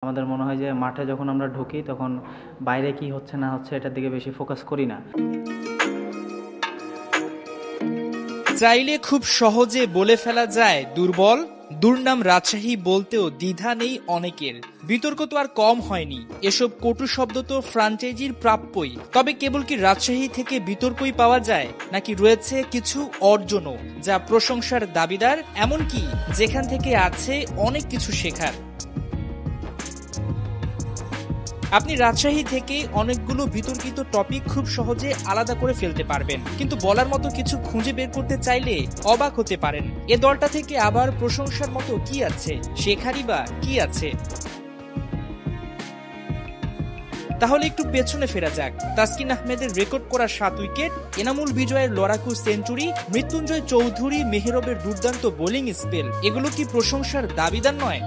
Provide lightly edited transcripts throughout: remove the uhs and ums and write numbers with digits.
আমাদের মনে হয় যে মাঠে যখন আমরা ঢুকি তখন বাইরে কি হচ্ছে না হচ্ছে এটার দিকে বেশি ফোকাস করি না। চাইলে খুব সহজে বলে ফেলা যায় দুর্বল, দুর্নাম রাজশাহী বলতেও দ্বিধা নেই অনেকের। বিতর্ক তো আর কম হয়নি, এসব কটু শব্দ তো ফ্র্যাঞ্চাইজির প্রাপ্যই। তবে কেবল কি রাজশাহী থেকে বিতর্কই পাওয়া যায়, নাকি রয়েছে কিছু অর্জনও যা প্রশংসার দাবিদার, এমনকি যেখান থেকে আছে অনেক কিছু শেখার। আপনি রাজশাহী থেকে অনেকগুলো বিতর্কিত টপিক খুব সহজে আলাদা করে ফেলতে পারবেন, কিন্তু বলার মতো কিছু খুঁজে বের করতে চাইলে অবাক হতে পারেন। এ দলটা থেকে আবার প্রশংসার মতো কি আছে, শেখারই বা কি আছে? তাহলে একটু পেছনে ফেরা যাক। তাসকিন আহমেদের রেকর্ড করা 7 উইকেট, এনামুল বিজয়ের লড়াকু সেঞ্চুরি, মৃত্যুঞ্জয় চৌধুরী মেহেরবের দুর্দান্ত বোলিং স্পেল, এগুলো কি প্রশংসার দাবিদার নয়?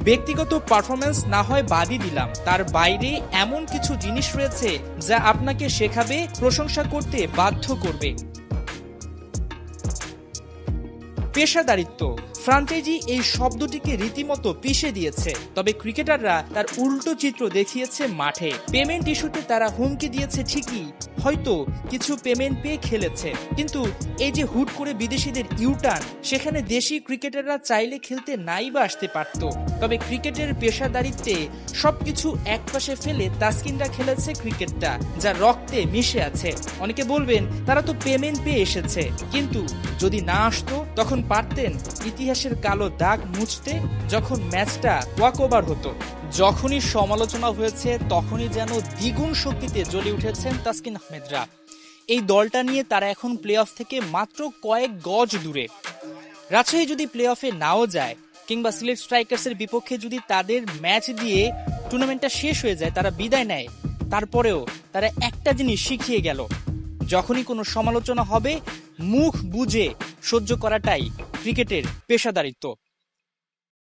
ব্যক্তিগত পারফরমেন্স না হয় বাদই দিলাম, তার বাইরে এমন কিছু জিনিস রয়েছে যা আপনাকে শেখাবে, প্রশংসা করতে বাধ্য করবে। পেশাদারিত্ব। ফ্র্যাঞ্চাইজি এই শব্দটিকে রীতিমতো পিষে দিয়েছে, তবে ক্রিকেটাররা তার উল্টো চিত্র দেখিয়েছে মাঠে। পেমেন্ট ইস্যুতে তারা হুমকি দিয়েছে ঠিকই, হয়তো কিছু পেমেন্ট পেয়ে খেলেছে, কিন্তু এই যে হুট করে বিদেশিদের ইউটার্ন, সেখানে দেশি ক্রিকেটাররা চাইলে খেলতে নাই বা আসতে পারত। তবে ক্রিকেটের পেশাদারিত্বে সবকিছু একপাশে ফেলে তাসকিনরা খেলেছে ক্রিকেটটা যা রক্তে মিশে আছে। অনেকে বলবেন তারা তো পেমেন্ট পেয়ে এসেছে, কিন্তু যদি না আসতো তখন পারতেন ইতিহাসের কালো দাগ মুছতে, যখন ম্যাচটা ওয়াকওভার হতো। যখনই সমালোচনা হয়েছে তখনই যেন দ্বিগুণ শক্তিতে জ্বলে উঠেছেন তাসকিন আহমেদরা। এই দলটা নিয়ে তারা এখন প্লে অফ থেকে মাত্র কয়েক গজ দূরে। রাজশাহী যদি প্লে অফে নাও যায়, কিংবা সিলেট স্ট্রাইকার্সের বিপক্ষে যদি তাদের ম্যাচ দিয়ে টুর্নামেন্টটা শেষ হয়ে যায়, তারা বিদায় নেয়, তারপরেও তারা একটা জিনিস শিখিয়ে গেল, যখনই কোনো সমালোচনা হবে মুখ বুজে সহ্য করাটাই ক্রিকেটের পেশাদারিত্ব।